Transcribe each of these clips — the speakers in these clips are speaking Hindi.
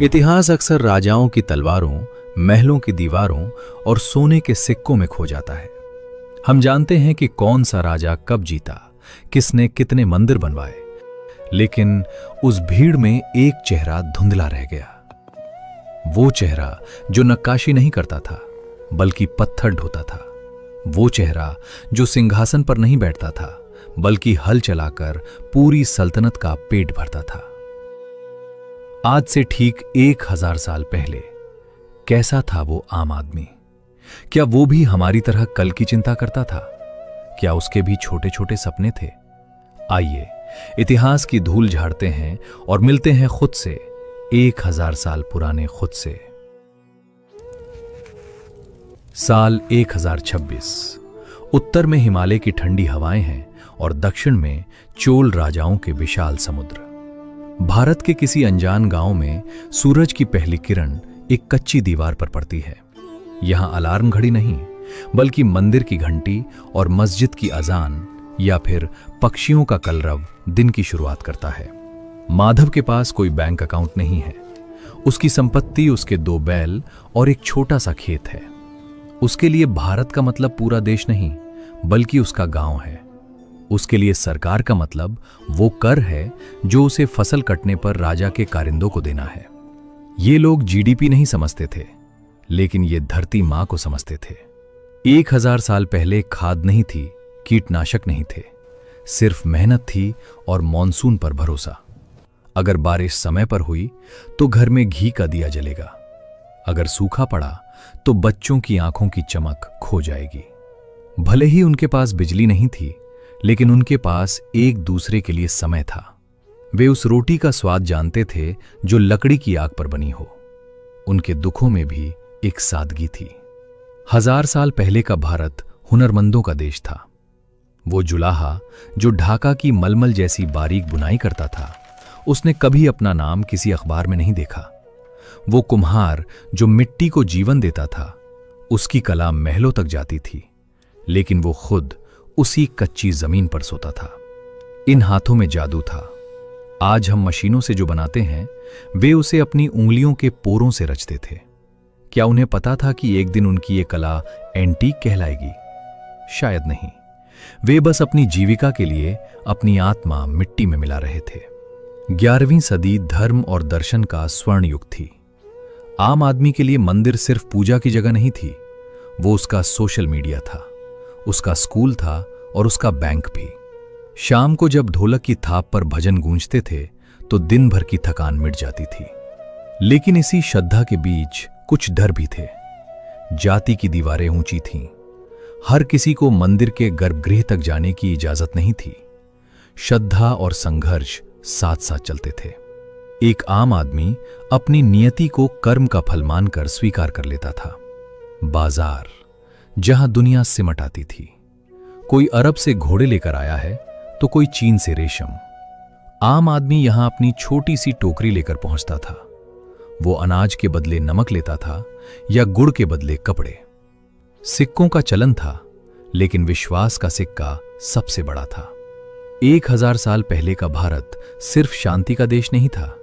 इतिहास अक्सर राजाओं की तलवारों, महलों की दीवारों और सोने के सिक्कों में खो जाता है। हम जानते हैं कि कौन सा राजा कब जीता, किसने कितने मंदिर बनवाए, लेकिन उस भीड़ में एक चेहरा धुंधला रह गया। वो चेहरा जो नक्काशी नहीं करता था, बल्कि पत्थर ढोता था। वो चेहरा जो सिंहासन पर नहीं बैठता था, बल्कि हल चलाकर पूरी सल्तनत का पेट भरता था। आज से ठीक 1000 साल पहले कैसा था वो आम आदमी? क्या वो भी हमारी तरह कल की चिंता करता था? क्या उसके भी छोटे छोटे सपने थे? आइए इतिहास की धूल झाड़ते हैं और मिलते हैं खुद से, 1000 साल पुराने खुद से। साल 1026। उत्तर में हिमालय की ठंडी हवाएं हैं और दक्षिण में चोल राजाओं के विशाल समुद्र। भारत के किसी अनजान गांव में सूरज की पहली किरण एक कच्ची दीवार पर पड़ती है। यहां अलार्म घड़ी नहीं, बल्कि मंदिर की घंटी और मस्जिद की अजान या फिर पक्षियों का कलरव दिन की शुरुआत करता है। माधव के पास कोई बैंक अकाउंट नहीं है। उसकी संपत्ति उसके 2 बैल और एक छोटा सा खेत है। उसके लिए भारत का मतलब पूरा देश नहीं, बल्कि उसका गांव है। उसके लिए सरकार का मतलब वो कर है जो उसे फसल कटने पर राजा के कारिंदों को देना है। ये लोग जीडीपी नहीं समझते थे, लेकिन ये धरती मां को समझते थे। 1000 साल पहले खाद नहीं थी, कीटनाशक नहीं थे, सिर्फ मेहनत थी और मॉनसून पर भरोसा। अगर बारिश समय पर हुई तो घर में घी का दिया जलेगा। अगर सूखा पड़ा तो बच्चों की आंखों की चमक खो जाएगी। भले ही उनके पास बिजली नहीं थी, लेकिन उनके पास एक दूसरे के लिए समय था। वे उस रोटी का स्वाद जानते थे जो लकड़ी की आग पर बनी हो। उनके दुखों में भी एक सादगी थी। 1000 साल पहले का भारत हुनरमंदों का देश था। वो जुलाहा जो ढाका की मलमल जैसी बारीक बुनाई करता था, उसने कभी अपना नाम किसी अखबार में नहीं देखा। वो कुम्हार जो मिट्टी को जीवन देता था, उसकी कला महलों तक जाती थी, लेकिन वो खुद उसी कच्ची जमीन पर सोता था। इन हाथों में जादू था। आज हम मशीनों से जो बनाते हैं, वे उसे अपनी उंगलियों के पोरों से रचते थे। क्या उन्हें पता था कि एक दिन उनकी ये कला एंटीक कहलाएगी? शायद नहीं। वे बस अपनी जीविका के लिए अपनी आत्मा मिट्टी में मिला रहे थे। 11वीं सदी धर्म और दर्शन का स्वर्ण युग थी। आम आदमी के लिए मंदिर सिर्फ पूजा की जगह नहीं थी, वो उसका सोशल मीडिया था, उसका स्कूल था और उसका बैंक भी। शाम को जब ढोलक की थाप पर भजन गूंजते थे तो दिन भर की थकान मिट जाती थी। लेकिन इसी श्रद्धा के बीच कुछ डर भी थे। जाति की दीवारें ऊंची थीं। हर किसी को मंदिर के गर्भगृह तक जाने की इजाजत नहीं थी। श्रद्धा और संघर्ष साथ साथ चलते थे। एक आम आदमी अपनी नियति को कर्म का फल मानकर स्वीकार कर लेता था। बाजार, जहां दुनिया सिमट आती थी। कोई अरब से घोड़े लेकर आया है तो कोई चीन से रेशम। आम आदमी यहां अपनी छोटी सी टोकरी लेकर पहुंचता था। वो अनाज के बदले नमक लेता था या गुड़ के बदले कपड़े। सिक्कों का चलन था, लेकिन विश्वास का सिक्का सबसे बड़ा था। 1000 साल पहले का भारत सिर्फ शांति का देश नहीं था,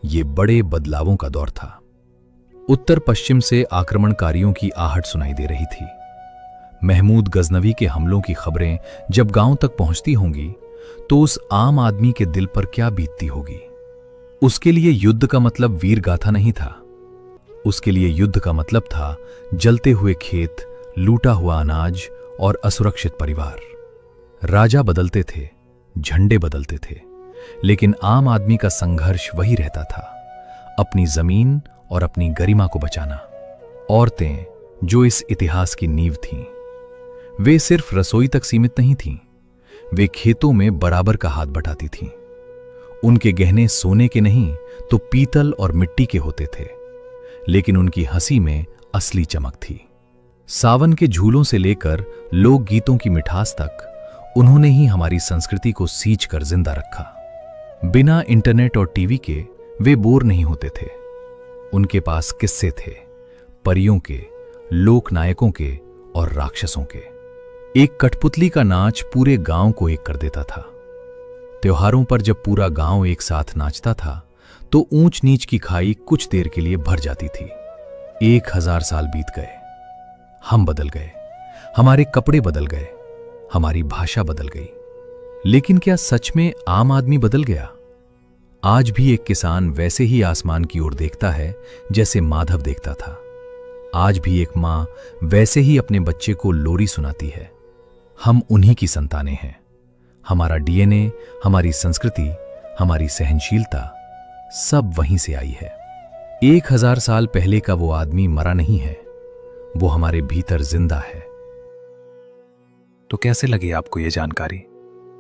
ये बड़े बदलावों का दौर था। उत्तर पश्चिम से आक्रमणकारियों की आहट सुनाई दे रही थी। महमूद गजनवी के हमलों की खबरें जब गांव तक पहुंचती होंगी तो उस आम आदमी के दिल पर क्या बीतती होगी। उसके लिए युद्ध का मतलब वीर गाथा नहीं था। उसके लिए युद्ध का मतलब था जलते हुए खेत, लूटा हुआ अनाज और असुरक्षित परिवार। राजा बदलते थे, झंडे बदलते थे, लेकिन आम आदमी का संघर्ष वही रहता था, अपनी जमीन और अपनी गरिमा को बचाना। औरतें जो इस इतिहास की नींव थीं, वे सिर्फ रसोई तक सीमित नहीं थीं, वे खेतों में बराबर का हाथ बटाती थीं। उनके गहने सोने के नहीं तो पीतल और मिट्टी के होते थे, लेकिन उनकी हंसी में असली चमक थी। सावन के झूलों से लेकर लोकगीतों की मिठास तक उन्होंने ही हमारी संस्कृति को सींच कर जिंदा रखा। बिना इंटरनेट और टीवी के वे बोर नहीं होते थे। उनके पास किस्से थे, परियों के, लोकनायकों के और राक्षसों के। एक कठपुतली का नाच पूरे गांव को एक कर देता था। त्योहारों पर जब पूरा गांव एक साथ नाचता था तो ऊंच नीच की खाई कुछ देर के लिए भर जाती थी। 1000 साल बीत गए, हम बदल गए, हमारे कपड़े बदल गए, हमारी भाषा बदल गई, लेकिन क्या सच में आम आदमी बदल गया? आज भी एक किसान वैसे ही आसमान की ओर देखता है जैसे माधव देखता था। आज भी एक मां वैसे ही अपने बच्चे को लोरी सुनाती है। हम उन्हीं की संतानें हैं। हमारा डीएनए, हमारी संस्कृति, हमारी सहनशीलता सब वहीं से आई है। 1000 साल पहले का वो आदमी मरा नहीं है, वो हमारे भीतर जिंदा है। तो कैसे लगी आपको ये जानकारी?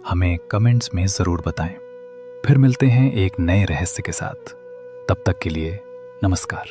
हमें कमेंट्स में जरूर बताएं। फिर मिलते हैं एक नए रहस्य के साथ। तब तक के लिए नमस्कार।